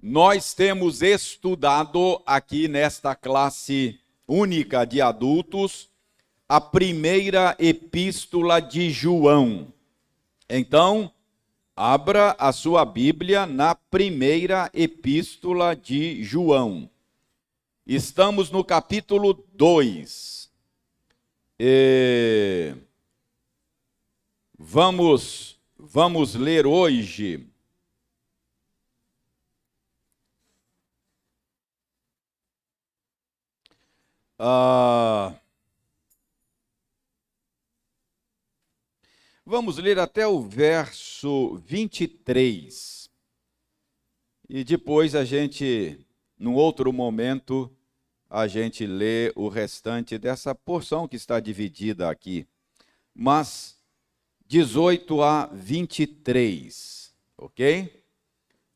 Nós temos estudado aqui nesta classe única de adultos a primeira epístola de João. Então, abra a sua Bíblia na primeira epístola de João. Estamos no capítulo 2. Vamos ler hoje vamos ler até o verso 23. E depois num outro momento, a gente lê o restante dessa porção que está dividida aqui. Mas 18 a 23, ok?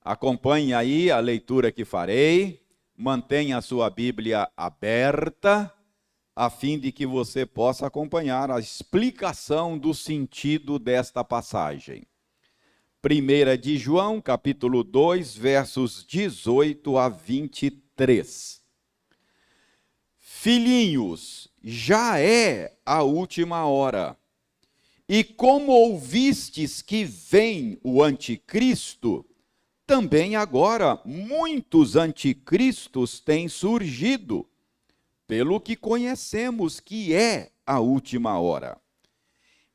Acompanhe aí a leitura que farei. Mantenha a sua Bíblia aberta, a fim de que você possa acompanhar a explicação do sentido desta passagem. 1 de João, capítulo 2, versos 18 a 23. Filhinhos, já é a última hora. E como ouvistes que vem o anticristo, também agora muitos anticristos têm surgido, pelo que conhecemos que é a última hora.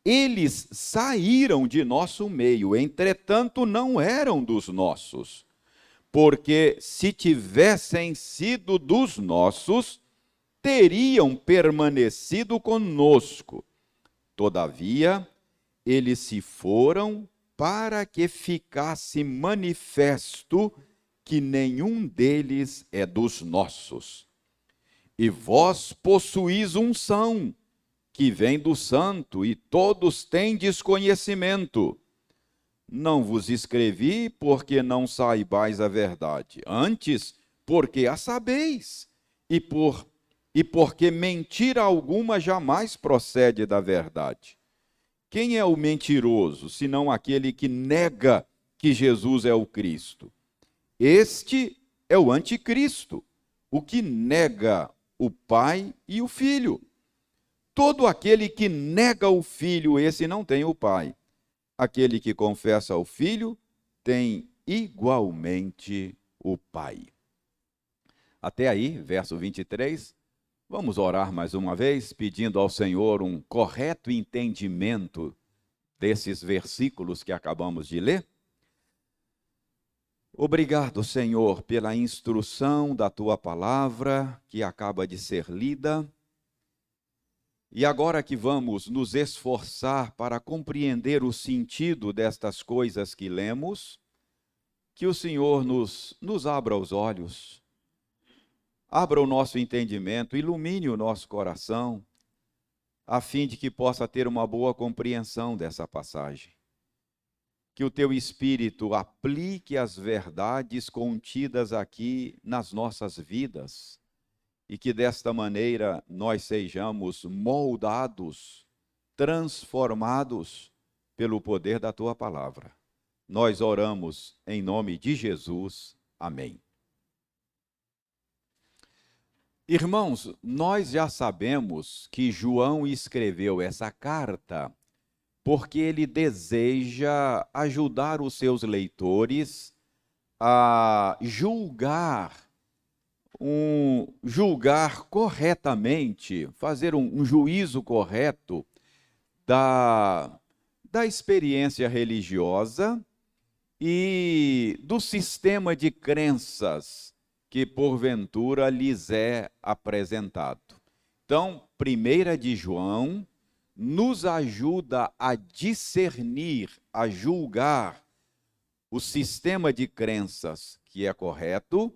Eles saíram de nosso meio, entretanto não eram dos nossos, porque se tivessem sido dos nossos, teriam permanecido conosco. Todavia, eles se foram para que ficasse manifesto que nenhum deles é dos nossos. E vós possuís unção, que vem do Santo, e todos tendes conhecimento. Não vos escrevi porque não saibais a verdade, antes porque a sabeis, e porque mentira alguma jamais procede da verdade. Quem é o mentiroso, senão aquele que nega que Jesus é o Cristo? Este é o anticristo, o que nega o Pai e o Filho. Todo aquele que nega o Filho, esse não tem o Pai. Aquele que confessa o Filho, tem igualmente o Pai. Até aí, verso 23. Vamos orar mais uma vez, pedindo ao Senhor um correto entendimento desses versículos que acabamos de ler. Obrigado, Senhor, pela instrução da Tua palavra que acaba de ser lida. E agora que vamos nos esforçar para compreender o sentido destas coisas que lemos, que o Senhor nos abra os olhos, abra o nosso entendimento, ilumine o nosso coração, a fim de que possa ter uma boa compreensão dessa passagem. Que o Teu Espírito aplique as verdades contidas aqui nas nossas vidas, e que desta maneira nós sejamos moldados, transformados pelo poder da Tua palavra. Nós oramos em nome de Jesus. Amém. Irmãos, nós já sabemos que João escreveu essa carta porque ele deseja ajudar os seus leitores a julgar corretamente, fazer um juízo correto da experiência religiosa e do sistema de crenças que porventura lhes é apresentado. Então, 1 de João nos ajuda a discernir, a julgar o sistema de crenças que é correto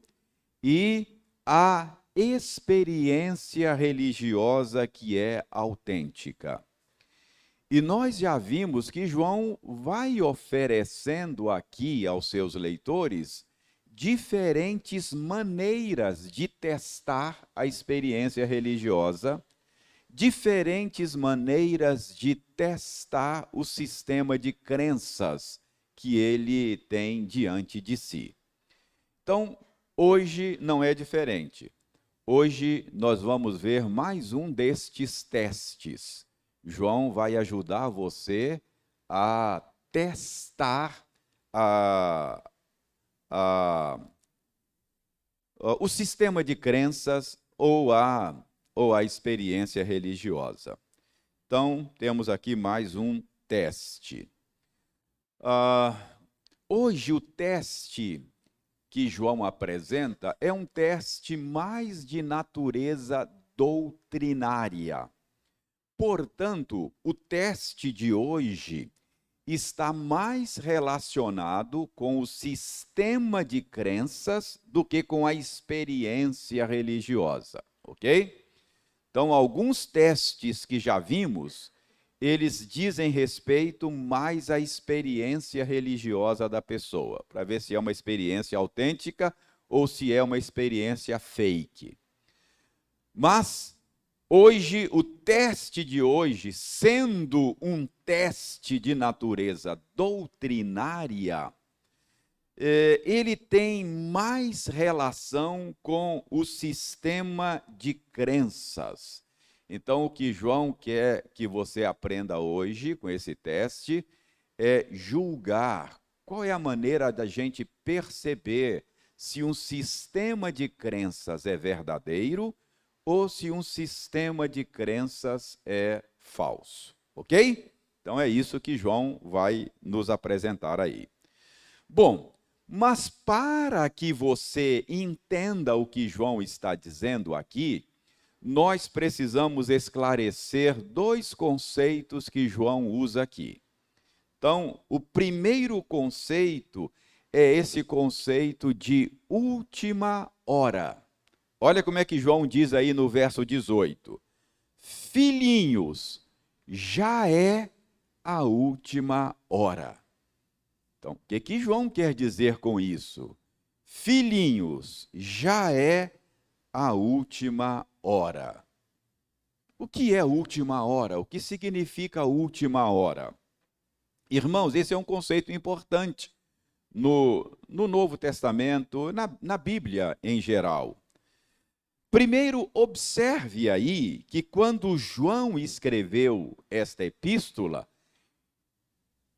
e a experiência religiosa que é autêntica. E nós já vimos que João vai oferecendo aqui aos seus leitores diferentes maneiras de testar a experiência religiosa, diferentes maneiras de testar o sistema de crenças que ele tem diante de si. Então, hoje não é diferente. Hoje nós vamos ver mais um destes testes. João vai ajudar você a testar o sistema de crenças ou a experiência religiosa. Então, temos aqui mais um teste. Hoje, o teste que João apresenta é um teste mais de natureza doutrinária. Portanto, o teste de hoje está mais relacionado com o sistema de crenças do que com a experiência religiosa, ok? Então, alguns testes que já vimos, eles dizem respeito mais à experiência religiosa da pessoa, para ver se é uma experiência autêntica ou se é uma experiência fake. Mas, hoje, o teste de hoje, sendo um teste de natureza doutrinária, ele tem mais relação com o sistema de crenças. Então, o que João quer que você aprenda hoje com esse teste é julgar qual é a maneira da gente perceber se um sistema de crenças é verdadeiro ou se um sistema de crenças é falso, ok? Então é isso que João vai nos apresentar aí. Bom, mas para que você entenda o que João está dizendo aqui, nós precisamos esclarecer dois conceitos que João usa aqui. Então, o primeiro conceito é esse conceito de última hora. Olha como é que João diz aí no verso 18. Filhinhos, já é a última hora. Então, o que João quer dizer com isso? Filhinhos, já é a última hora. O que é última hora? O que significa última hora? Irmãos, esse é um conceito importante no Novo Testamento, na Bíblia em geral. Primeiro, observe aí que quando João escreveu esta epístola,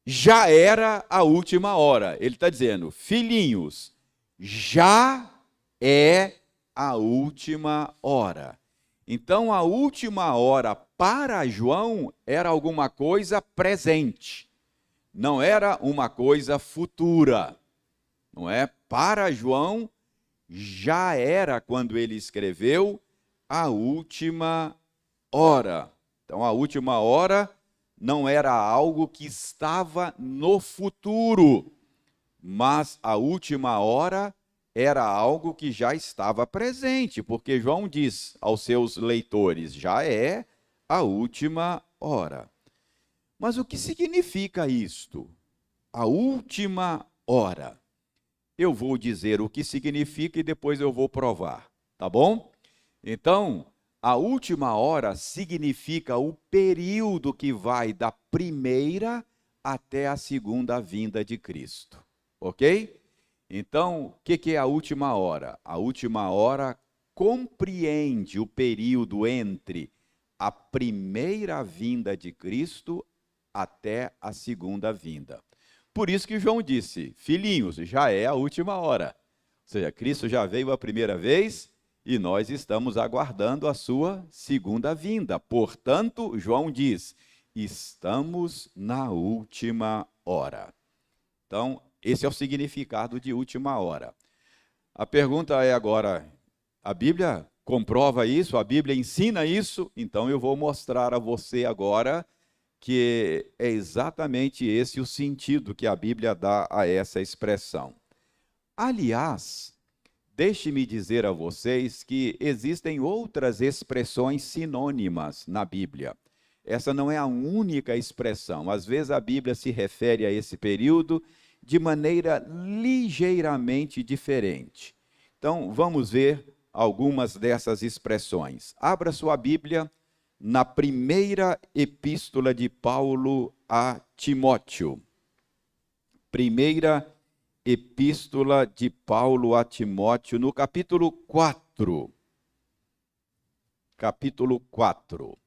já era a última hora. Ele está dizendo, filhinhos, já é a última hora. Então, a última hora para João era alguma coisa presente, não era uma coisa futura. Não é? Para João, já era, quando ele escreveu, a última hora. Então, a última hora não era algo que estava no futuro, mas a última hora era algo que já estava presente, porque João diz aos seus leitores, já é a última hora. Mas o que significa isto? A última hora. Eu vou dizer o que significa e depois eu vou provar, tá bom? Então, a última hora significa o período que vai da primeira até a segunda vinda de Cristo, ok? Então, o que é a última hora? A última hora compreende o período entre a primeira vinda de Cristo até a segunda vinda. Por isso que João disse, filhinhos, já é a última hora. Ou seja, Cristo já veio a primeira vez e nós estamos aguardando a sua segunda vinda. Portanto, João diz, estamos na última hora. Então, esse é o significado de última hora. A pergunta é agora, a Bíblia comprova isso? A Bíblia ensina isso? Então eu vou mostrar a você agora que é exatamente esse o sentido que a Bíblia dá a essa expressão. Aliás, deixe-me dizer a vocês que existem outras expressões sinônimas na Bíblia. Essa não é a única expressão. Às vezes a Bíblia se refere a esse período de maneira ligeiramente diferente. Então, vamos ver algumas dessas expressões. Abra sua Bíblia na primeira epístola de Paulo a Timóteo. Primeira Epístola de Paulo a Timóteo, no capítulo 4. Capítulo 4.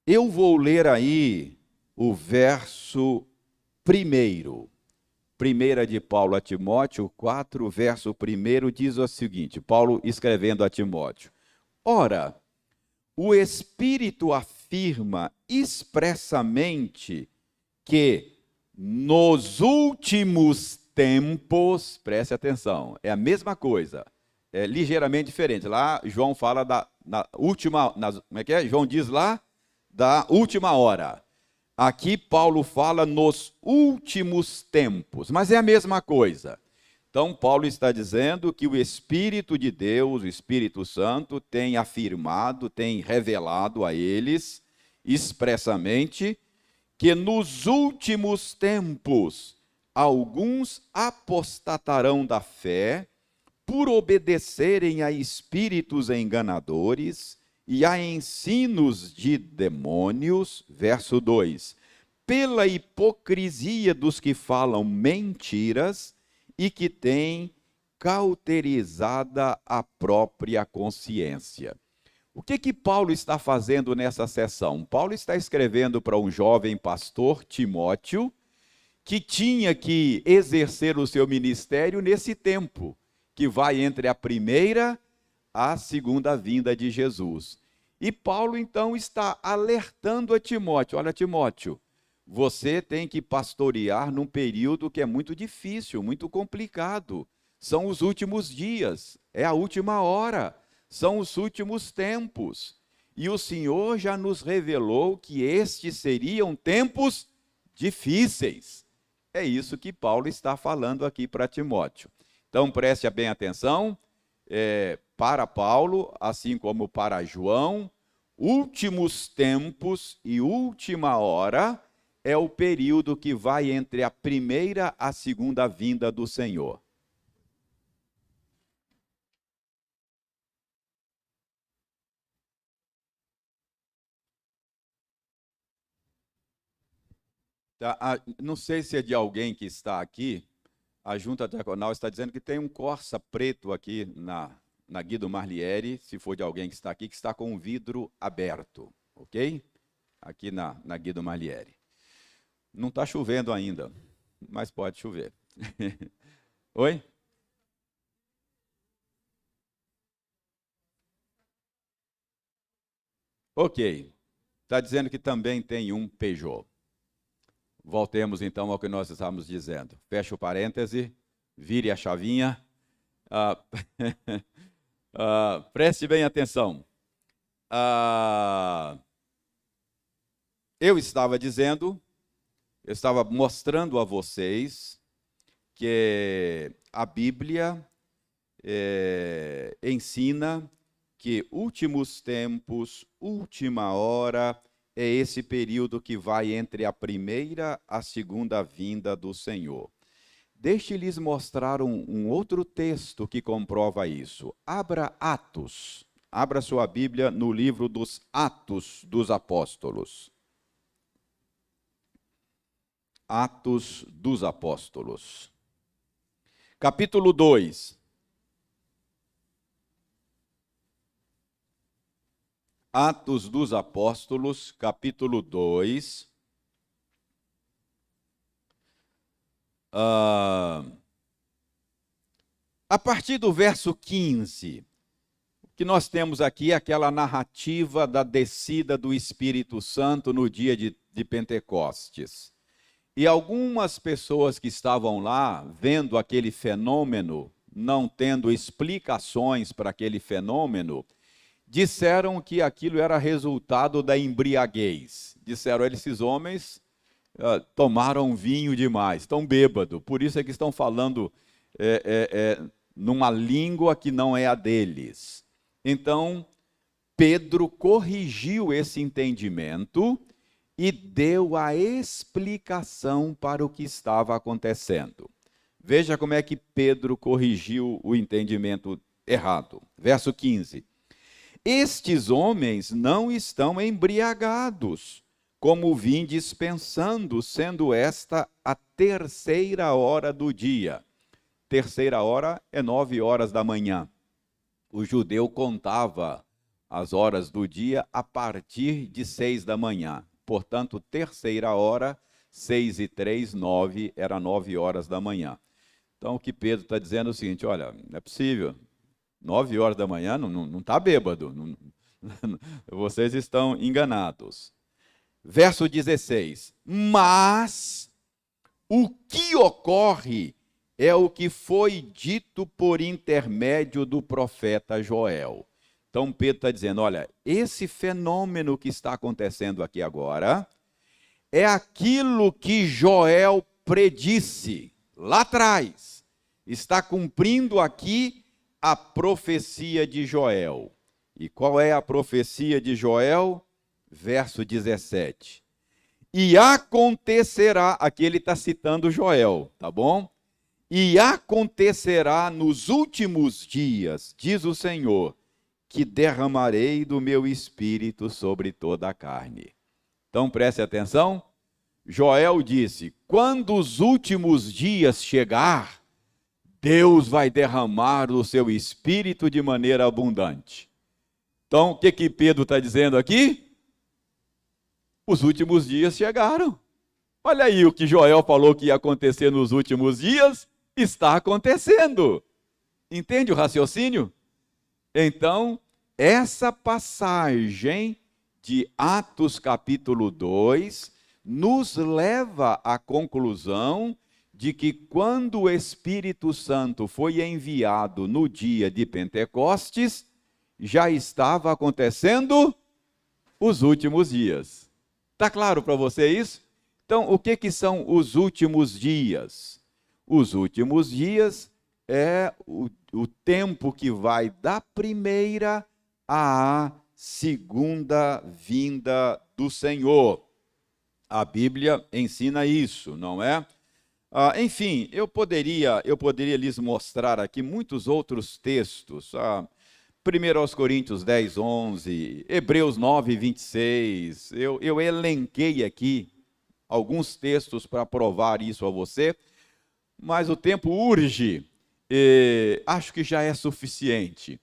Eu vou ler aí o verso 1. Primeira de Paulo a Timóteo 4, verso 1, diz o seguinte, Paulo escrevendo a Timóteo: Ora, o Espírito afirma expressamente que nos últimos tempos, preste atenção, é a mesma coisa, é ligeiramente diferente. Lá João fala na última, como é que é? João diz lá da última hora. Aqui Paulo fala nos últimos tempos, mas é a mesma coisa. Então Paulo está dizendo que o Espírito de Deus, o Espírito Santo, tem afirmado, tem revelado a eles expressamente que nos últimos tempos alguns apostatarão da fé por obedecerem a espíritos enganadores e a ensinos de demônios, verso 2, pela hipocrisia dos que falam mentiras e que têm cauterizada a própria consciência. O que Paulo está fazendo nessa sessão? Paulo está escrevendo para um jovem pastor, Timóteo, que tinha que exercer o seu ministério nesse tempo, que vai entre a primeira a segunda vinda de Jesus. E Paulo, então, está alertando a Timóteo: olha, Timóteo, você tem que pastorear num período que é muito difícil, muito complicado. São os últimos dias, é a última hora, são os últimos tempos. E o Senhor já nos revelou que estes seriam tempos difíceis. É isso que Paulo está falando aqui para Timóteo. Então, preste bem atenção. Para Paulo, assim como para João, últimos tempos e última hora é o período que vai entre a primeira e a segunda vinda do Senhor. Não sei se é de alguém que está aqui, a Junta Diaconal está dizendo que tem um Corsa preto aqui na Guido Marlieri, se for de alguém que está aqui, que está com o vidro aberto, ok? Aqui na Guido Marlieri. Não está chovendo ainda, mas pode chover. Oi? Ok. Está dizendo que também tem um Peugeot. Voltemos então ao que nós estávamos dizendo. Fecha o parêntese, vire a chavinha. Preste bem atenção. Eu estava dizendo, eu estava mostrando a vocês que a Bíblia ensina que últimos tempos, última hora, é esse período que vai entre a primeira e a segunda vinda do Senhor. Deixe-lhes mostrar um outro texto que comprova isso. Abra Atos. Abra sua Bíblia no livro dos Atos dos Apóstolos. Atos dos Apóstolos. Capítulo 2. Atos dos Apóstolos, capítulo 2. A partir do verso 15, o que nós temos aqui é aquela narrativa da descida do Espírito Santo no dia de Pentecostes. E algumas pessoas que estavam lá, vendo aquele fenômeno, não tendo explicações para aquele fenômeno, disseram que aquilo era resultado da embriaguez. Disseram, esses homens tomaram vinho demais, estão bêbados, por isso é que estão falando numa língua que não é a deles. Então, Pedro corrigiu esse entendimento e deu a explicação para o que estava acontecendo. Veja como é que Pedro corrigiu o entendimento errado. Verso 15. Estes homens não estão embriagados, como vim dispensando, sendo esta a terceira hora do dia. Terceira hora é 9 horas da manhã. O judeu contava as horas do dia a partir de 6 da manhã. Portanto, terceira hora, 6 e 3, 9, era 9 horas da manhã. Então, o que Pedro está dizendo é o seguinte, olha, não é possível, 9 horas da manhã não está bêbado, vocês estão enganados. Verso 16, mas o que ocorre é o que foi dito por intermédio do profeta Joel. Então Pedro está dizendo, olha, esse fenômeno que está acontecendo aqui agora é aquilo que Joel predisse lá atrás. Está cumprindo aqui a profecia de Joel. E qual é a profecia de Joel? Verso 17. E acontecerá, aqui ele está citando Joel, tá bom? E acontecerá nos últimos dias, diz o Senhor, que derramarei do meu espírito sobre toda a carne. Então preste atenção, Joel disse, quando os últimos dias chegar, Deus vai derramar o seu espírito de maneira abundante. Então, o que Pedro está dizendo aqui? Os últimos dias chegaram. Olha aí o que Joel falou que ia acontecer nos últimos dias, está acontecendo. Entende o raciocínio? Então, essa passagem de Atos capítulo 2 nos leva à conclusão de que quando o Espírito Santo foi enviado no dia de Pentecostes, já estava acontecendo os últimos dias. Está claro para você isso? Então, o que são os últimos dias? Os últimos dias é o tempo que vai da primeira à segunda vinda do Senhor. A Bíblia ensina isso, não é? Enfim, eu poderia lhes mostrar aqui muitos outros textos. 1 Coríntios 10, 11, Hebreus 9, 26. Eu elenquei aqui alguns textos para provar isso a você, mas o tempo urge. Acho que já é suficiente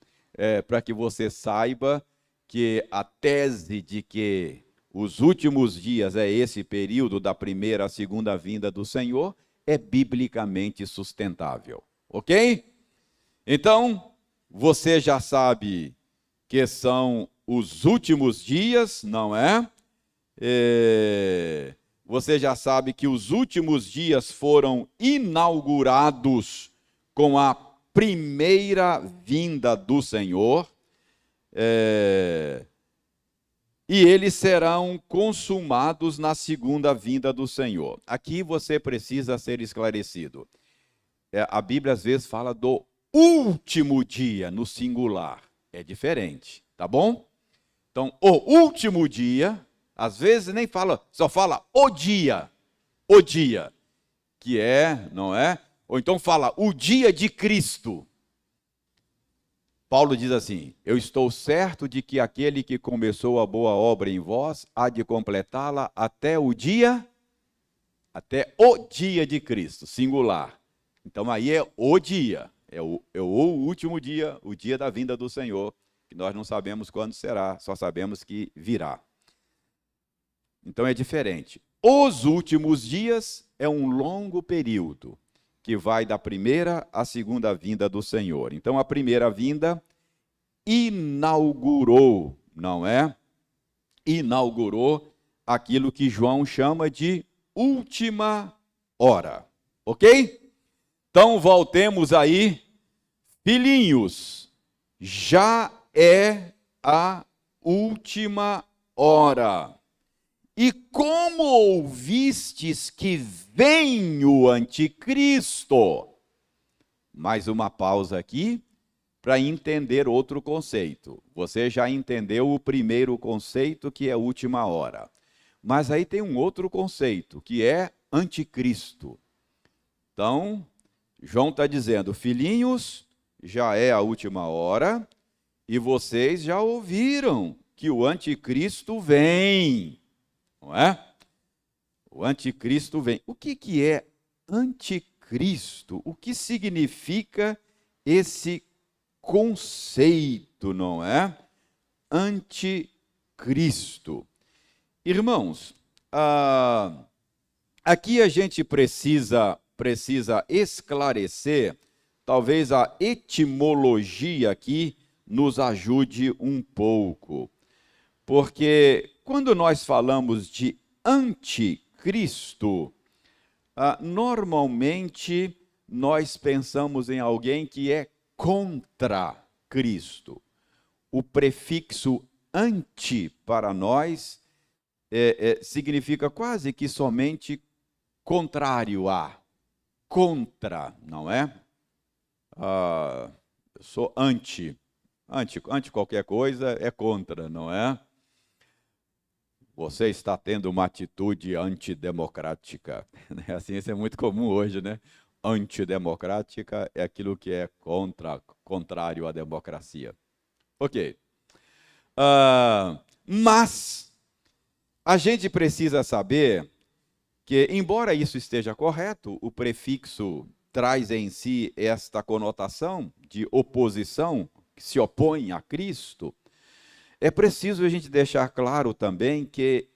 para que você saiba que a tese de que os últimos dias é esse período da primeira à segunda vinda do Senhor é biblicamente sustentável, ok? Então, você já sabe que são os últimos dias, não é? Você já sabe que os últimos dias foram inaugurados com a primeira vinda do Senhor, e eles serão consumados na segunda vinda do Senhor. Aqui você precisa ser esclarecido. A Bíblia às vezes fala do último dia no singular. É diferente, tá bom? Então, o último dia, às vezes nem fala, só fala o dia, que é, não é? Ou então fala o dia de Cristo. Paulo diz assim, eu estou certo de que aquele que começou a boa obra em vós, há de completá-la até o dia de Cristo, singular. Então aí é o dia, é o último dia, o dia da vinda do Senhor, que nós não sabemos quando será, só sabemos que virá. Então é diferente. Os últimos dias é um longo período, que vai da primeira à segunda vinda do Senhor. Então, a primeira vinda inaugurou, não é? Inaugurou aquilo que João chama de última hora. Ok? Então, voltemos aí. Filhinhos, já é a última hora. E como ouvistes que vem o anticristo? Mais uma pausa aqui para entender outro conceito. Você já entendeu o primeiro conceito, que é última hora. Mas aí tem um outro conceito, que é anticristo. Então, João está dizendo, filhinhos, já é a última hora, e vocês já ouviram que o anticristo vem. não é? O anticristo vem. O que é anticristo? O que significa esse conceito, não é? Anticristo. Irmãos, aqui a gente precisa esclarecer, talvez a etimologia aqui nos ajude um pouco. Porque quando nós falamos de anticristo, normalmente nós pensamos em alguém que é contra Cristo. O prefixo anti para nós significa quase que somente contrário a, contra, não é? Eu sou anti qualquer coisa é contra, não é? Você está tendo uma atitude antidemocrática. Assim, isso é muito comum hoje, né? Antidemocrática é aquilo que é contrário à democracia. Ok. Mas a gente precisa saber que, embora isso esteja correto, o prefixo traz em si esta conotação de oposição, que se opõe a Cristo. É preciso a gente deixar claro também que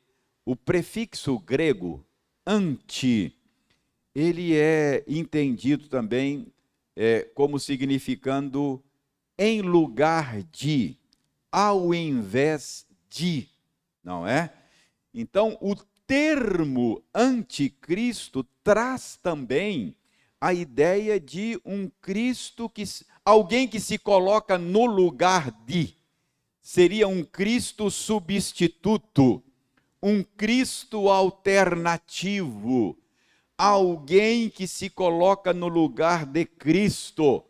o prefixo grego anti, ele é entendido também como significando em lugar de, ao invés de, não é? Então, o termo anticristo traz também a ideia de um Cristo, alguém que se coloca no lugar de. Seria um Cristo substituto, um Cristo alternativo, alguém que se coloca no lugar de Cristo,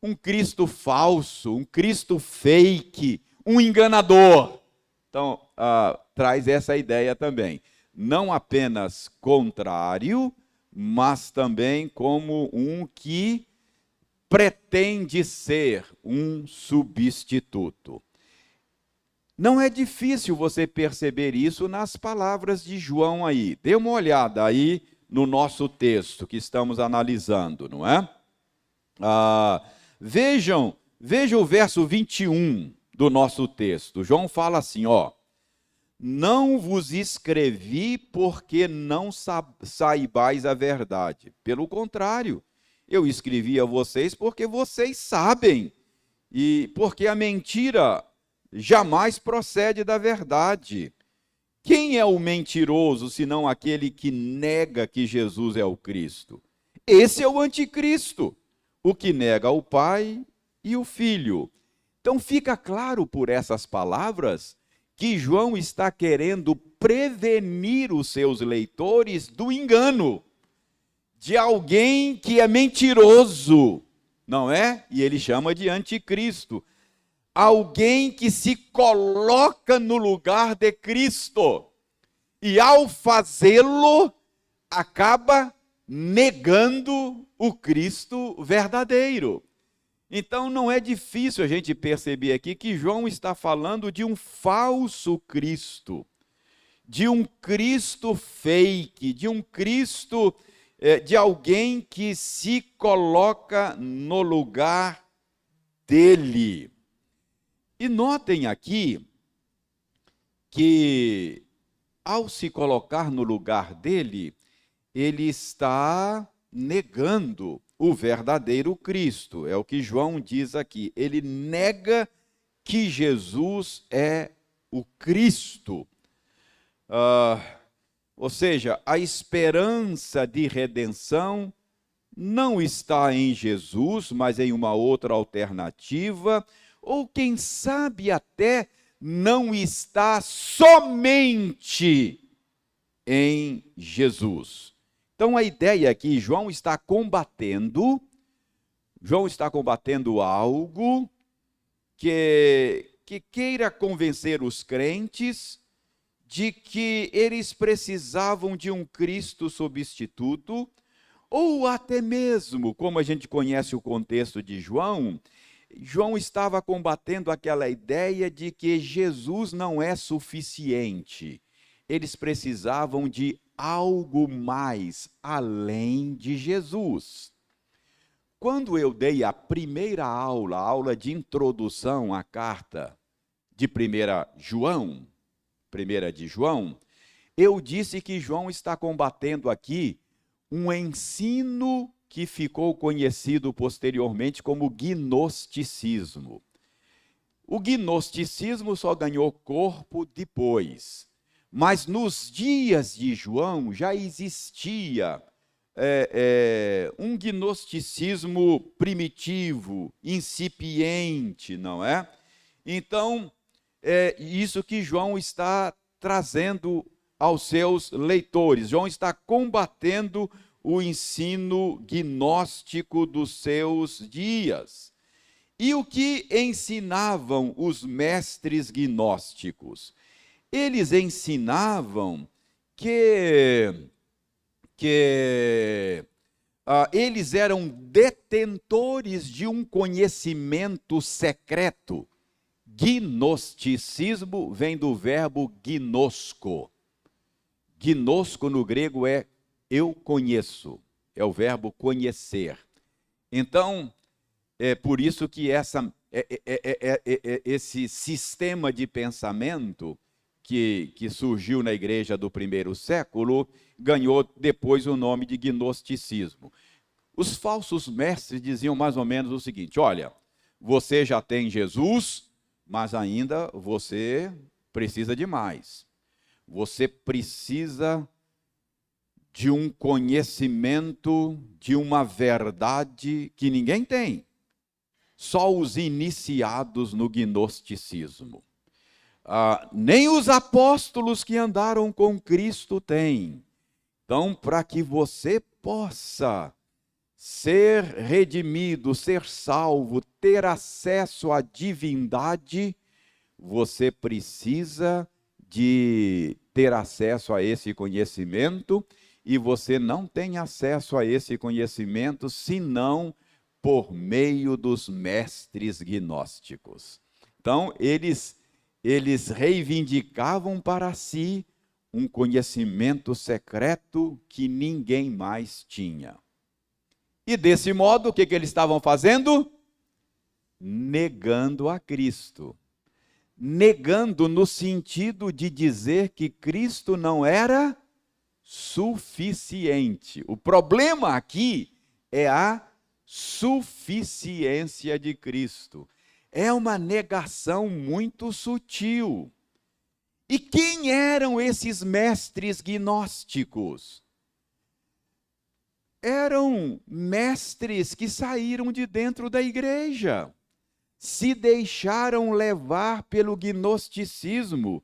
um Cristo falso, um Cristo fake, um enganador. Então, traz essa ideia também. Não apenas contrário, mas também como um que pretende ser um substituto. Não é difícil você perceber isso nas palavras de João aí. Dê uma olhada aí no nosso texto que estamos analisando, não é? Vejam o verso 21 do nosso texto. João fala assim, ó: não vos escrevi porque não saibais a verdade. Pelo contrário, eu escrevi a vocês porque vocês sabem, e porque a mentira jamais procede da verdade. Quem é o mentiroso, senão aquele que nega que Jesus é o Cristo? Esse é o anticristo, o que nega o Pai e o Filho. Então fica claro por essas palavras que João está querendo prevenir os seus leitores do engano de alguém que é mentiroso, não é? E ele chama de anticristo. Alguém que se coloca no lugar de Cristo e, ao fazê-lo, acaba negando o Cristo verdadeiro. Então, não é difícil a gente perceber aqui que João está falando de um falso Cristo, de um Cristo fake, de um Cristo, de alguém que se coloca no lugar dele. E notem aqui que, ao se colocar no lugar dele, ele está negando o verdadeiro Cristo. É o que João diz aqui. Ele nega que Jesus é o Cristo. Ou seja, a esperança de redenção não está em Jesus, mas em uma outra alternativa, ou quem sabe até não está somente em Jesus. Então a ideia aqui, João está combatendo algo que queira convencer os crentes de que eles precisavam de um Cristo substituto, ou até mesmo, como a gente conhece o contexto de João estava combatendo aquela ideia de que Jesus não é suficiente. eles precisavam de algo mais além de Jesus. Quando eu dei a primeira aula, a aula de introdução à carta de 1 de João, eu disse que João está combatendo aqui um ensino que ficou conhecido posteriormente como gnosticismo. O gnosticismo só ganhou corpo depois, mas nos dias de João já existia um gnosticismo primitivo, incipiente, não é? Então, é isso que João está trazendo aos seus leitores. João está combatendo o ensino gnóstico dos seus dias. E o que ensinavam os mestres gnósticos? Eles ensinavam que eles eram detentores de um conhecimento secreto. Gnosticismo vem do verbo gnosko. Gnosko no grego é eu conheço, é o verbo conhecer. Então, é por isso que esse sistema de pensamento que surgiu na igreja do primeiro século ganhou depois o nome de gnosticismo. Os falsos mestres diziam mais ou menos o seguinte: olha, você já tem Jesus, mas ainda você precisa de mais. Você precisa de um conhecimento, de uma verdade que ninguém tem. Só os iniciados no gnosticismo. Nem os apóstolos que andaram com Cristo têm. Então, para que você possa ser redimido, ser salvo, ter acesso à divindade, você precisa de ter acesso a esse conhecimento, e você não tem acesso a esse conhecimento senão por meio dos mestres gnósticos. Então, eles reivindicavam para si um conhecimento secreto que ninguém mais tinha. E desse modo, o que eles estavam fazendo? Negando a Cristo. Negando no sentido de dizer que Cristo não era suficiente. O problema aqui é a suficiência de Cristo. É uma negação muito sutil. E quem eram esses mestres gnósticos? Eram mestres que saíram de dentro da igreja, se deixaram levar pelo gnosticismo,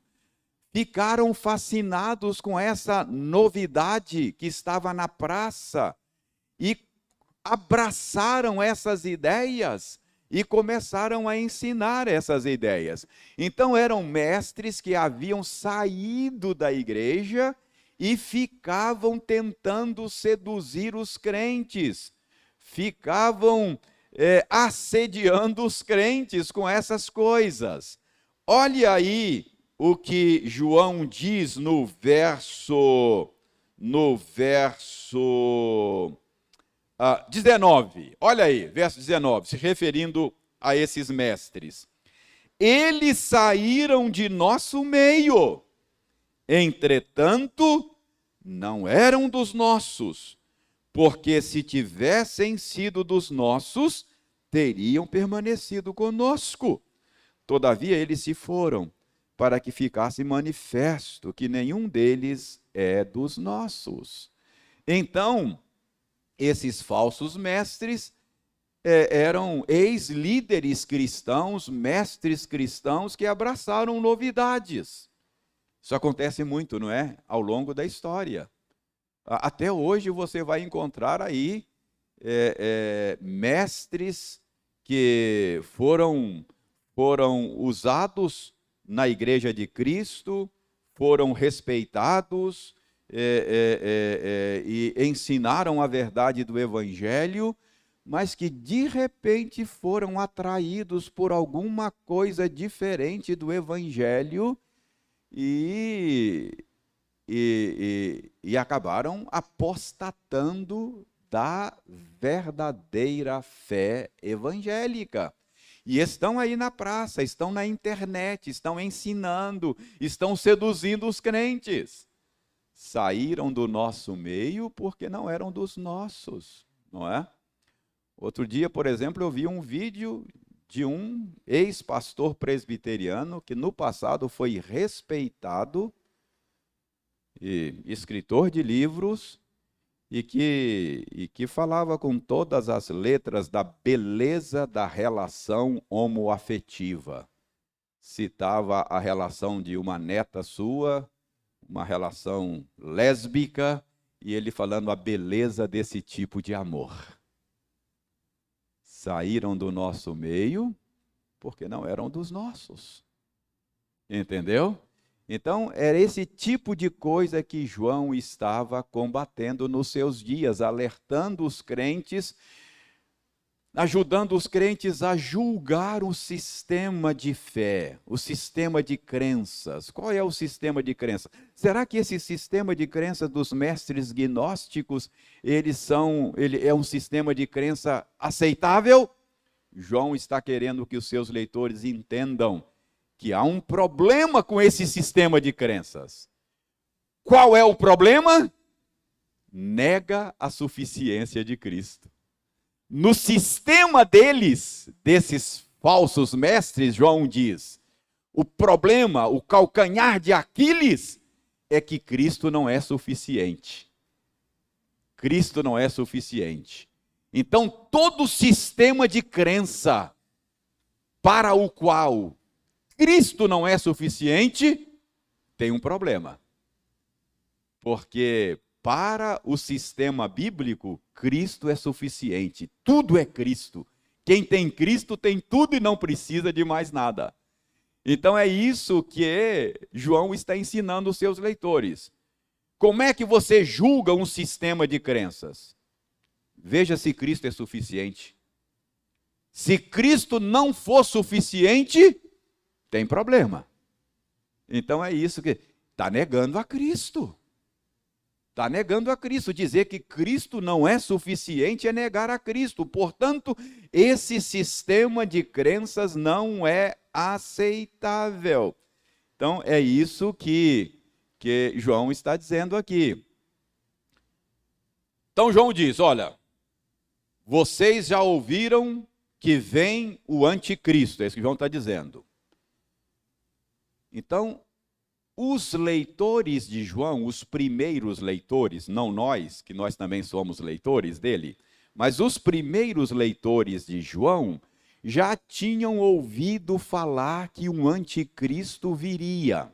ficaram fascinados com essa novidade que estava na praça e abraçaram essas ideias e começaram a ensinar essas ideias. Então eram mestres que haviam saído da igreja e ficavam tentando seduzir os crentes, ficavam assediando os crentes com essas coisas. Olhe aí o que João diz no verso 19. Olha aí, verso 19, se referindo a esses mestres. Eles saíram de nosso meio, entretanto, não eram dos nossos, porque se tivessem sido dos nossos, teriam permanecido conosco. Todavia, eles se foram, para que ficasse manifesto que nenhum deles é dos nossos. Então, esses falsos mestres eram ex-líderes cristãos, mestres cristãos que abraçaram novidades. Isso acontece muito, não é? Ao longo da história. Até hoje você vai encontrar aí mestres que foram usados na Igreja de Cristo, foram respeitados e ensinaram a verdade do Evangelho, mas que de repente foram atraídos por alguma coisa diferente do Evangelho e e acabaram apostatando da verdadeira fé evangélica. E estão aí na praça, estão na internet, estão ensinando, estão seduzindo os crentes. Saíram do nosso meio porque não eram dos nossos, não é? Outro dia, por exemplo, eu vi um vídeo de um ex-pastor presbiteriano que no passado foi respeitado, e escritor de livros, e que falava com todas as letras da beleza da relação homoafetiva. Citava a relação de uma neta sua, uma relação lésbica, e ele falando a beleza desse tipo de amor. Saíram do nosso meio porque não eram dos nossos. Entendeu? Então, era esse tipo de coisa que João estava combatendo nos seus dias, alertando os crentes, ajudando os crentes a julgar o sistema de fé, o sistema de crenças. Qual é o sistema de crenças? Será que esse sistema de crenças dos mestres gnósticos, ele é um sistema de crença aceitável? João está querendo que os seus leitores entendam que há um problema com esse sistema de crenças. Qual é o problema? Nega a suficiência de Cristo. No sistema deles, desses falsos mestres, João diz, o problema, o calcanhar de Aquiles, é que Cristo não é suficiente. Cristo não é suficiente. Então, todo sistema de crença para o qual Cristo não é suficiente, tem um problema. Porque para o sistema bíblico, Cristo é suficiente. Tudo é Cristo. Quem tem Cristo tem tudo e não precisa de mais nada. Então é isso que João está ensinando os seus leitores. Como é que você julga um sistema de crenças? Veja se Cristo é suficiente. Se Cristo não for suficiente, tem problema. Então é isso que está negando a Cristo. Está negando a Cristo. Dizer que Cristo não é suficiente é negar a Cristo. Portanto, esse sistema de crenças não é aceitável. Então é isso que João está dizendo aqui. Então João diz, olha, vocês já ouviram que vem o anticristo. É isso que João está dizendo. Então, os leitores de João, os primeiros leitores, não nós, que nós também somos leitores dele, mas os primeiros leitores de João já tinham ouvido falar que um anticristo viria.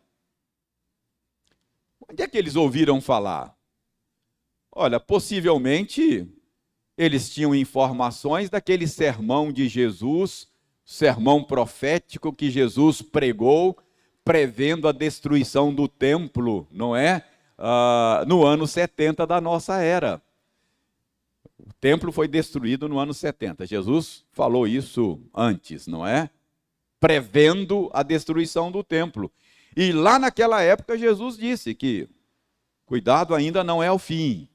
Onde é que eles ouviram falar? Olha, possivelmente eles tinham informações daquele sermão de Jesus, sermão profético que Jesus pregou, prevendo a destruição do templo, não é? No ano 70 da nossa era. O templo foi destruído no ano 70. Jesus falou isso antes, não é? Prevendo a destruição do templo. E lá naquela época Jesus disse que, cuidado, ainda não é o fim.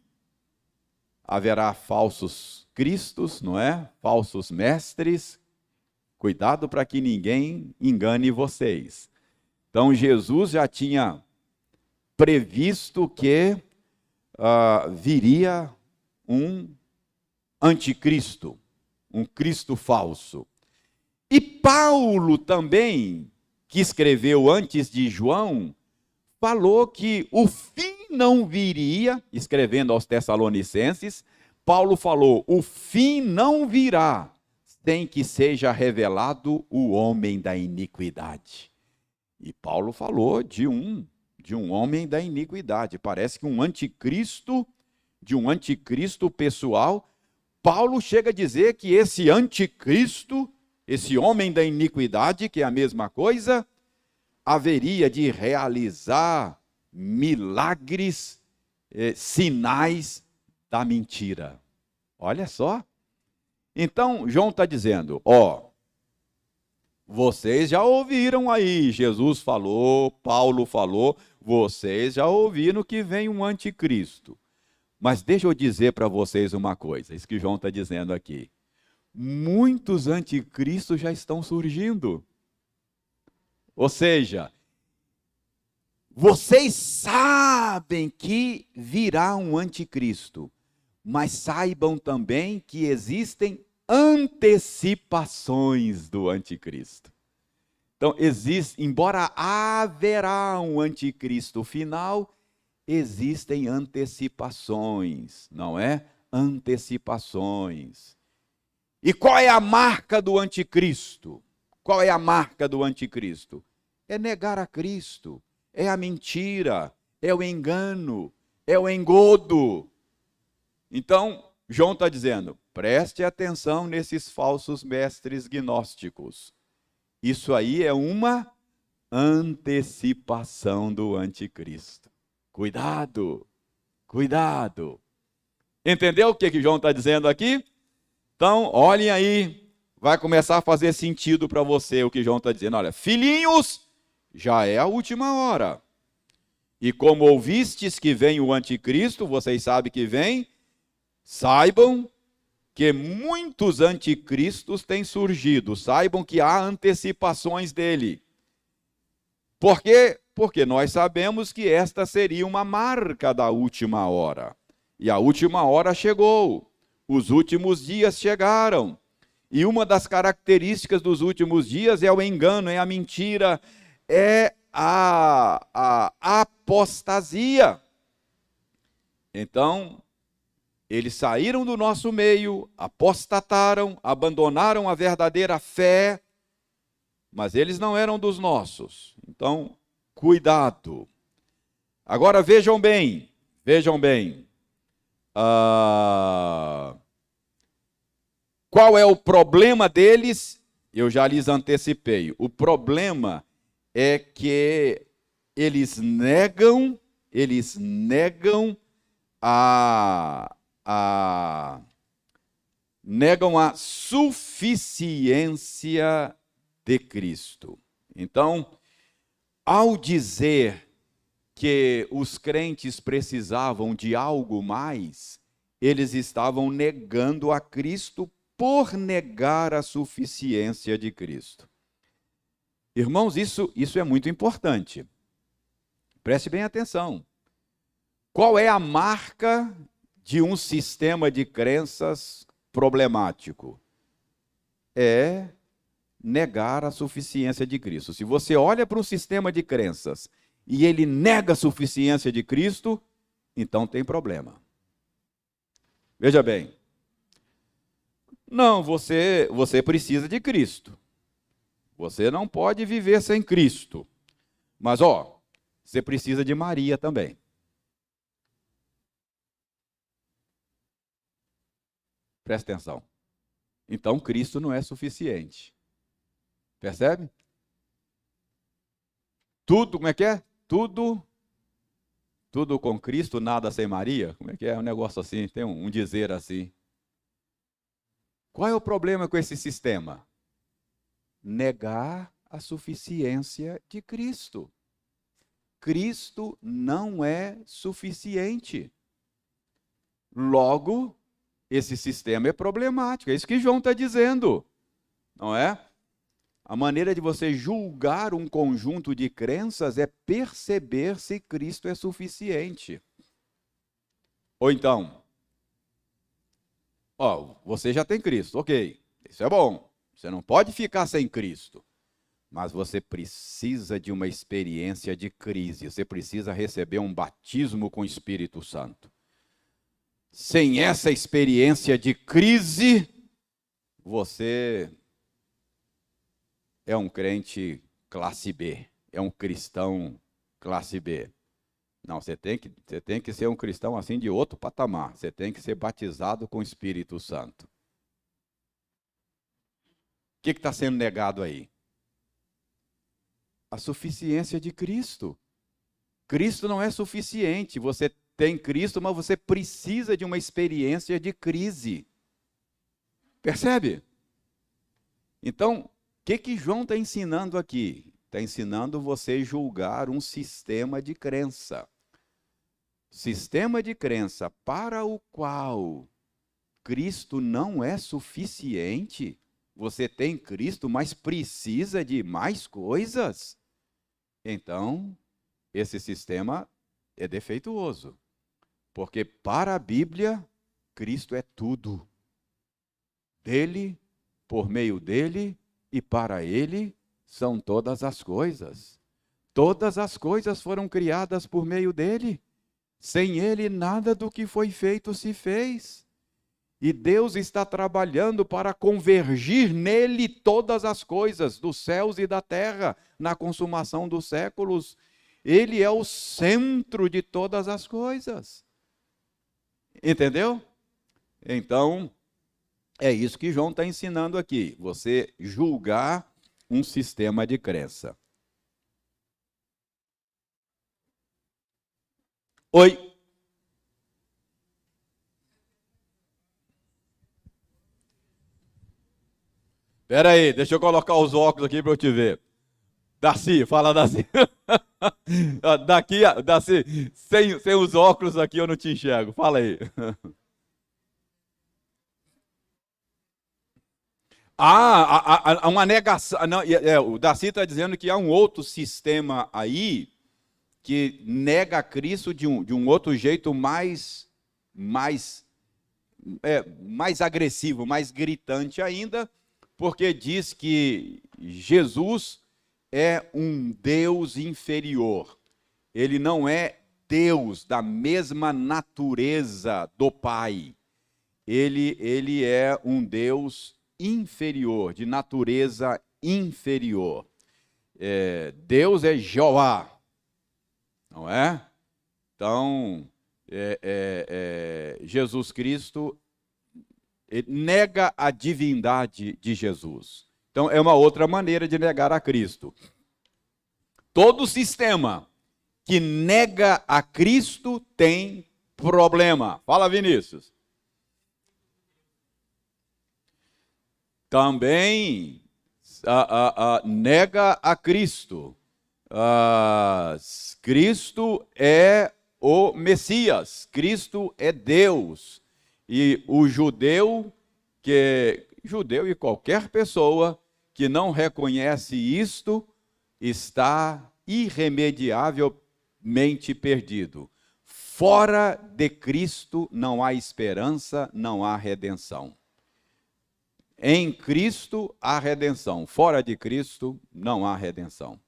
Haverá falsos cristos, não é? Falsos mestres. Cuidado para que ninguém engane vocês. Então, Jesus já tinha previsto que viria um anticristo, um Cristo falso. E Paulo também, que escreveu antes de João, falou que o fim não viria, escrevendo aos Tessalonicenses, Paulo falou, o fim não virá sem que seja revelado o homem da iniquidade. E Paulo falou de um homem da iniquidade. Parece que um anticristo, de um anticristo pessoal. Paulo chega a dizer que esse anticristo, esse homem da iniquidade, que é a mesma coisa, haveria de realizar milagres, sinais da mentira. Olha só. Então, João está dizendo, Vocês já ouviram aí, Jesus falou, Paulo falou, vocês já ouviram que vem um anticristo. Mas deixa eu dizer para vocês uma coisa, isso que João está dizendo aqui. Muitos anticristos já estão surgindo. Ou seja, vocês sabem que virá um anticristo, mas saibam também que existem antecipações do anticristo. Então, embora haverá um anticristo final, existem antecipações, não é? Antecipações. E qual é a marca do anticristo? Qual é a marca do anticristo? É negar a Cristo, é a mentira, é o engano, é o engodo. Então, João está dizendo, preste atenção nesses falsos mestres gnósticos. Isso aí é uma antecipação do anticristo. Cuidado, cuidado. Entendeu o que João está dizendo aqui? Então, olhem aí, vai começar a fazer sentido para você o que João está dizendo. Olha, filhinhos, já é a última hora. E como ouvistes que vem o anticristo, vocês sabem que vem, saibam que muitos anticristos têm surgido, saibam que há antecipações dele. Por quê? Porque nós sabemos que esta seria uma marca da última hora. E a última hora chegou, os últimos dias chegaram. E uma das características dos últimos dias é o engano, é a mentira, é a apostasia. Então, eles saíram do nosso meio, apostataram, abandonaram a verdadeira fé, mas eles não eram dos nossos. Então, cuidado. Agora vejam bem, vejam bem. Qual é o problema deles? Eu já lhes antecipei. O problema é que eles negam a suficiência de Cristo. Então, ao dizer que os crentes precisavam de algo mais, eles estavam negando a Cristo por negar a suficiência de Cristo. Irmãos, isso é muito importante. Preste bem atenção. Qual é a marca de um sistema de crenças problemático? É negar a suficiência de Cristo. Se você olha para um sistema de crenças e ele nega a suficiência de Cristo, então tem problema. Veja bem. Não, você precisa de Cristo. Você não pode viver sem Cristo. Mas, você precisa de Maria também. Presta atenção. Então, Cristo não é suficiente. Percebe? Tudo, como é que é? Tudo com Cristo, nada sem Maria. Como é que é? Um negócio assim, tem um dizer assim. Qual é o problema com esse sistema? Negar a suficiência de Cristo. Cristo não é suficiente. Logo, esse sistema é problemático. É isso que João está dizendo, não é? A maneira de você julgar um conjunto de crenças é perceber se Cristo é suficiente. Ou então, você já tem Cristo, ok, isso é bom. Você não pode ficar sem Cristo. Mas você precisa de uma experiência de crise. Você precisa receber um batismo com o Espírito Santo. Sem essa experiência de crise, você é um crente classe B, é um cristão classe B. Não, você tem que ser um cristão assim de outro patamar. Você tem que ser batizado com o Espírito Santo. O que está sendo negado aí? A suficiência de Cristo. Cristo não é suficiente. Você tem Cristo, mas você precisa de uma experiência de crise. Percebe? Então, que João está ensinando aqui? Está ensinando você julgar um sistema de crença. Sistema de crença para o qual Cristo não é suficiente. Você tem Cristo, mas precisa de mais coisas. Então, esse sistema é defeituoso. Porque para a Bíblia, Cristo é tudo. Dele, por meio dele e para ele são todas as coisas. Todas as coisas foram criadas por meio dele. Sem ele, nada do que foi feito se fez. E Deus está trabalhando para convergir nele todas as coisas, dos céus e da terra, na consumação dos séculos. Ele é o centro de todas as coisas. Entendeu? Então, é isso que João está ensinando aqui. Você julgar um sistema de crença. Oi. Espera aí, deixa eu colocar os óculos aqui para eu te ver. Darcy, fala Darcy. Darcy, sem os óculos aqui eu não te enxergo. Fala aí. Há uma negação. Não, o Darcy está dizendo que há um outro sistema aí que nega Cristo de um outro jeito mais agressivo, mais gritante ainda, porque diz que Jesus é um Deus inferior. Ele não é Deus da mesma natureza do Pai. Ele é um Deus inferior, de natureza inferior. Deus é Jeová, não é? Então, Jesus Cristo nega a divindade de Jesus. Então, é uma outra maneira de negar a Cristo. Todo sistema que nega a Cristo tem problema. Fala, Vinícius. Também nega a Cristo. Cristo é o Messias, Cristo é Deus. E o judeu e qualquer pessoa que não reconhece isto está irremediavelmente perdido. Fora de Cristo não há esperança, não há redenção. Em Cristo há redenção, fora de Cristo não há redenção.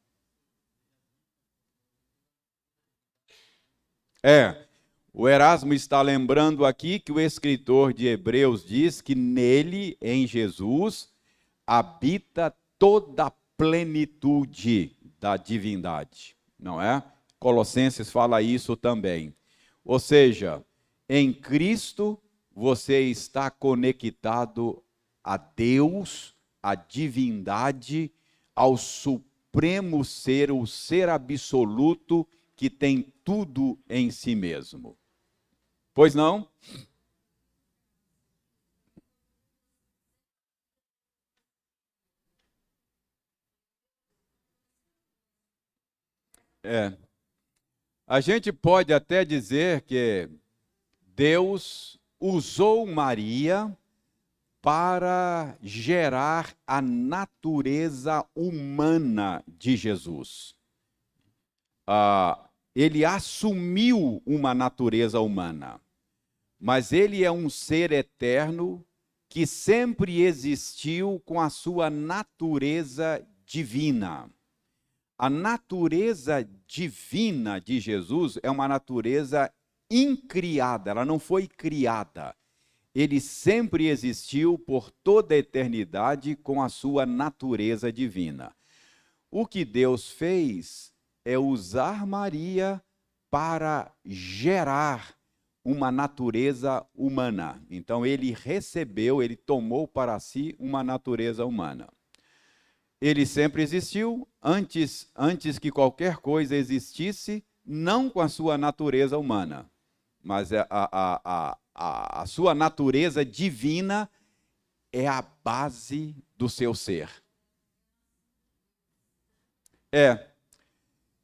O Erasmo está lembrando aqui que o escritor de Hebreus diz que nele, em Jesus, habita toda a plenitude da divindade, não é? Colossenses fala isso também. Ou seja, em Cristo você está conectado a Deus, a divindade, ao supremo ser, o ser absoluto que tem tudo em si mesmo. Pois não? A gente pode até dizer que Deus usou Maria para gerar a natureza humana de Jesus. Ele assumiu uma natureza humana, mas ele é um ser eterno que sempre existiu com a sua natureza divina. A natureza divina de Jesus é uma natureza incriada, ela não foi criada. Ele sempre existiu por toda a eternidade com a sua natureza divina. O que Deus fez é usar Maria para gerar uma natureza humana. Então ele tomou para si uma natureza humana. Ele sempre existiu, antes que qualquer coisa existisse, não com a sua natureza humana, mas a sua natureza divina é a base do seu ser. É.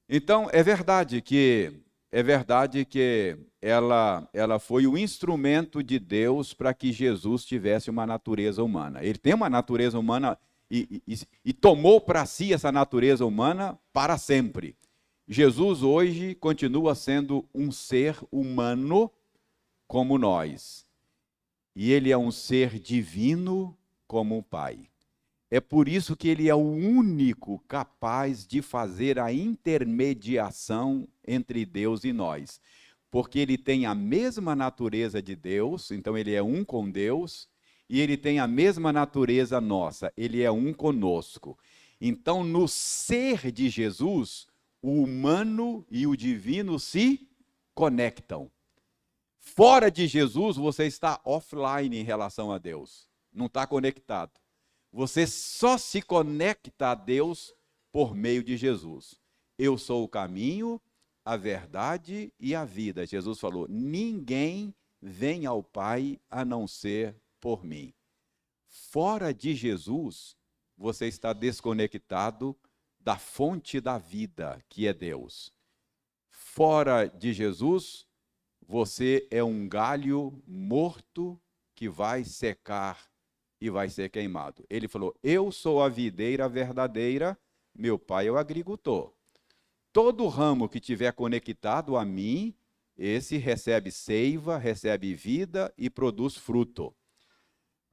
Então, é verdade que ela foi o instrumento de Deus para que Jesus tivesse uma natureza humana. Ele tem uma natureza humana e tomou para si essa natureza humana para sempre. Jesus hoje continua sendo um ser humano como nós. E ele é um ser divino como o Pai. É por isso que ele é o único capaz de fazer a intermediação entre Deus e nós. Porque ele tem a mesma natureza de Deus, então ele é um com Deus, e ele tem a mesma natureza nossa, ele é um conosco. Então, no ser de Jesus, o humano e o divino se conectam. Fora de Jesus, você está offline em relação a Deus, não está conectado. Você só se conecta a Deus por meio de Jesus. Eu sou o caminho, a verdade e a vida. Jesus falou: ninguém vem ao Pai a não ser por mim. Fora de Jesus, você está desconectado da fonte da vida, que é Deus. Fora de Jesus, você é um galho morto que vai secar e vai ser queimado. Ele falou: eu sou a videira verdadeira, meu pai é o agricultor. Todo ramo que tiver conectado a mim, esse recebe seiva, recebe vida e produz fruto.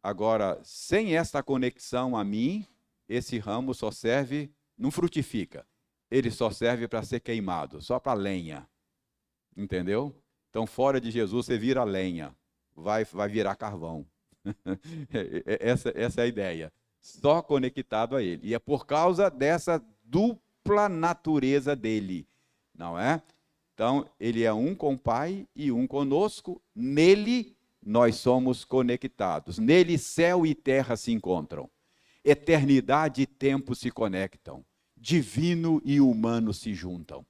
Agora, sem esta conexão a mim, esse ramo só serve, não frutifica. Ele só serve para ser queimado, só para lenha. Entendeu? Então, fora de Jesus, você vira lenha, vai virar carvão. Essa é a ideia. Só conectado a ele. E é por causa dessa dupla natureza dele, não é? Então, ele é um com o Pai e um conosco. Nele, nós somos conectados. Nele, céu e terra se encontram. Eternidade e tempo se conectam. Divino e humano se juntam.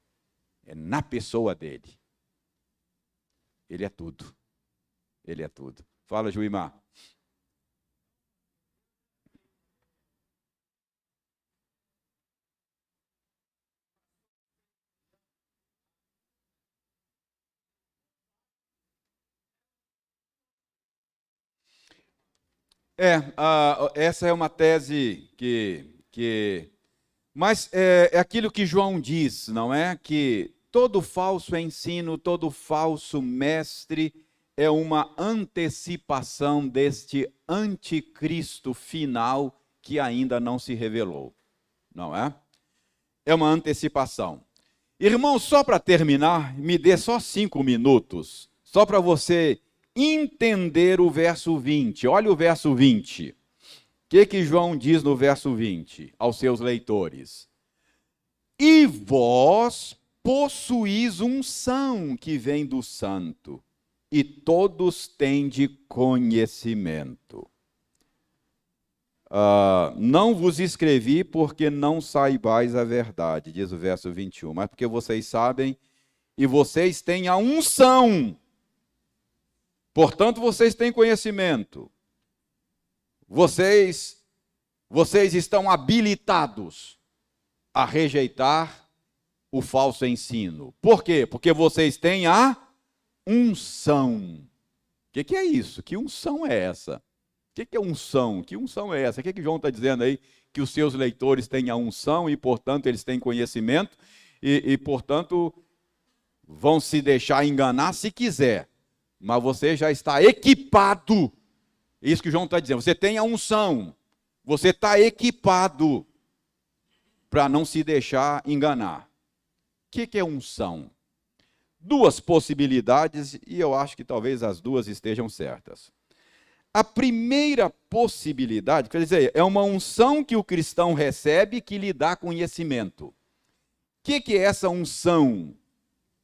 É na pessoa dele. Ele é tudo. Ele é tudo. Fala, Juimar. Essa é uma tese mas é aquilo que João diz, não é? Que todo falso ensino, todo falso mestre é uma antecipação deste anticristo final que ainda não se revelou, não é? É uma antecipação. Irmão, só para terminar, me dê só 5 minutos, só para você entender o verso 20. Olha o verso 20. O que João diz no verso 20 aos seus leitores? E vós possuís unção que vem do santo, e todos tende conhecimento. Não vos escrevi porque não saibais a verdade, diz o verso 21, mas porque vocês sabem e vocês têm a unção. Portanto, vocês têm conhecimento. Vocês estão habilitados a rejeitar o falso ensino. Por quê? Porque vocês têm a unção. O que é isso? Que unção é essa? O que é unção? Que unção é essa? O que João está dizendo aí? Que os seus leitores têm a unção e, portanto, eles têm conhecimento e, portanto, vão se deixar enganar se quiser. Mas você já está equipado. Isso que João está dizendo. Você tem a unção. Você está equipado para não se deixar enganar. O que é unção? 2 possibilidades, e eu acho que talvez as 2 estejam certas. A primeira possibilidade, quer dizer, é uma unção que o cristão recebe que lhe dá conhecimento. O que é essa unção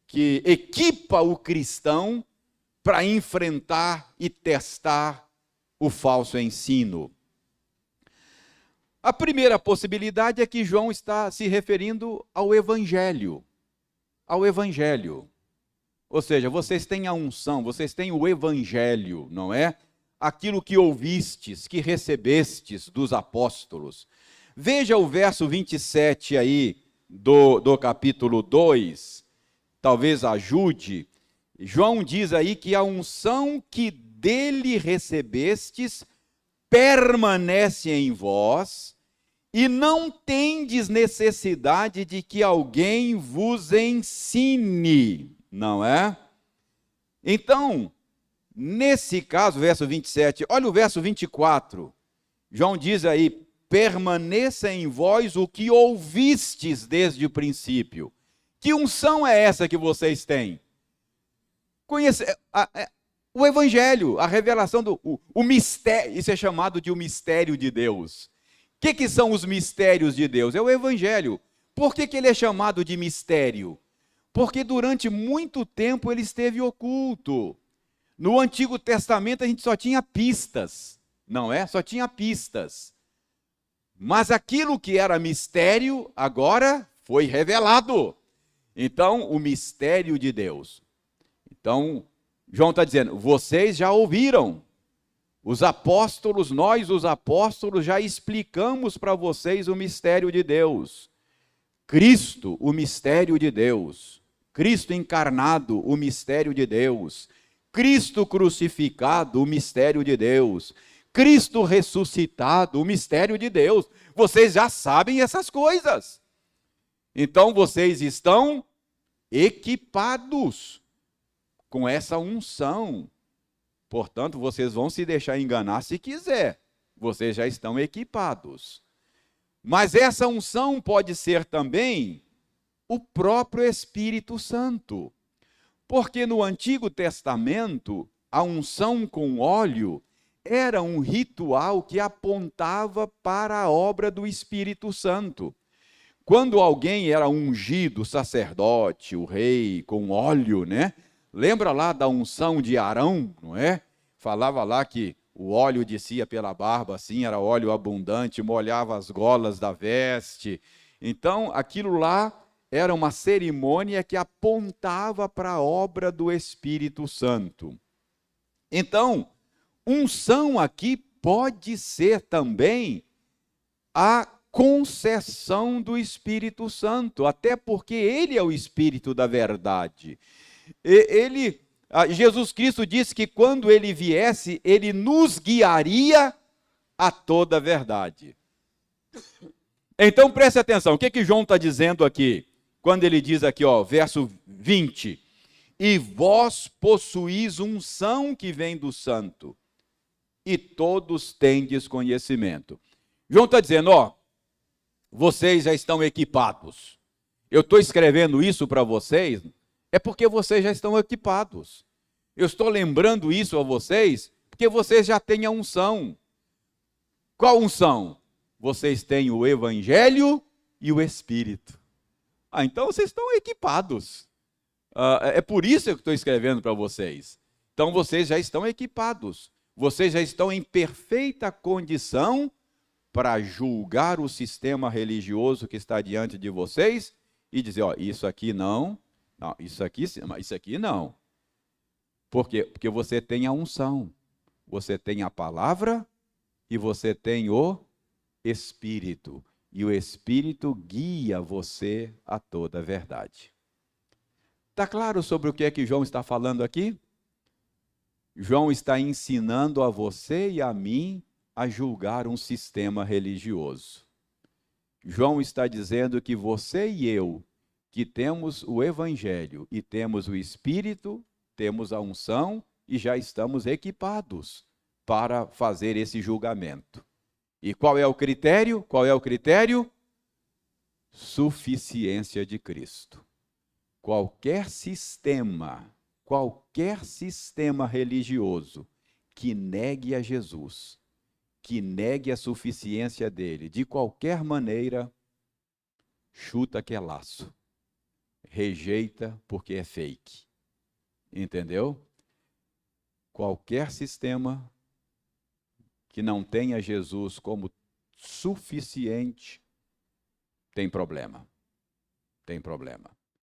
que equipa o cristão para enfrentar e testar o falso ensino? A primeira possibilidade é que João está se referindo ao Evangelho. Ao Evangelho. Ou seja, vocês têm a unção, vocês têm o Evangelho, não é? Aquilo que ouvistes, que recebestes dos apóstolos. Veja o verso 27 aí, do capítulo 2, talvez ajude. João diz aí que a unção que dele recebestes permanece em vós, e não tendes necessidade de que alguém vos ensine, não é? Então, nesse caso, verso 27, olha o verso 24. João diz aí: permaneça em vós o que ouvistes desde o princípio. Que unção é essa que vocês têm? O Evangelho, a revelação o mistério, isso é chamado de o mistério de Deus. O que são os mistérios de Deus? É o Evangelho. Por que ele é chamado de mistério? Porque durante muito tempo ele esteve oculto. No Antigo Testamento a gente só tinha pistas, não é? Só tinha pistas. Mas aquilo que era mistério agora foi revelado. Então, o mistério de Deus. Então, João está dizendo, vocês já ouviram. Os apóstolos, nós os apóstolos, já explicamos para vocês o mistério de Deus. Cristo, o mistério de Deus. Cristo encarnado, o mistério de Deus. Cristo crucificado, o mistério de Deus. Cristo ressuscitado, o mistério de Deus. Vocês já sabem essas coisas. Então vocês estão equipados com essa unção. Portanto, vocês vão se deixar enganar se quiser. Vocês já estão equipados. Mas essa unção pode ser também o próprio Espírito Santo. Porque no Antigo Testamento, a unção com óleo era um ritual que apontava para a obra do Espírito Santo. Quando alguém era ungido, o sacerdote, o rei, com óleo, né? Lembra lá da unção de Arão, não é? Falava lá que o óleo descia pela barba, assim, era óleo abundante, molhava as golas da veste. Então, aquilo lá era uma cerimônia que apontava para a obra do Espírito Santo. Então, unção aqui pode ser também a concessão do Espírito Santo, até porque ele é o Espírito da verdade. Jesus Cristo disse que quando ele viesse, ele nos guiaria a toda a verdade. Então preste atenção, o que João está dizendo aqui? Quando ele diz aqui, ó, verso 20, e vós possuís unção que vem do santo, e todos tendes conhecimento. João está dizendo, ó, vocês já estão equipados. Eu estou escrevendo isso para vocês, é porque vocês já estão equipados. Eu estou lembrando isso a vocês, porque vocês já têm a unção. Qual unção? Vocês têm o Evangelho e o Espírito. Então vocês estão equipados. É por isso que eu estou escrevendo para vocês. Então vocês já estão equipados. Vocês já estão em perfeita condição para julgar o sistema religioso que está diante de vocês e dizer, ó, isso aqui não, isso aqui não. Por quê? Porque você tem a unção, você tem a palavra e você tem o Espírito. E o Espírito guia você a toda a verdade. Está claro sobre o que é que João está falando aqui? João está ensinando a você e a mim a julgar um sistema religioso. João está dizendo que você e eu, que temos o Evangelho e temos o Espírito, temos a unção e já estamos equipados para fazer esse julgamento. E qual é o critério? Qual é o critério? Suficiência de Cristo. Qualquer sistema religioso que negue a Jesus, que negue a suficiência dele, de qualquer maneira, chuta que é laço. Rejeita porque é fake. Entendeu? Qualquer sistema que não tenha Jesus como suficiente tem problema. Tem problema.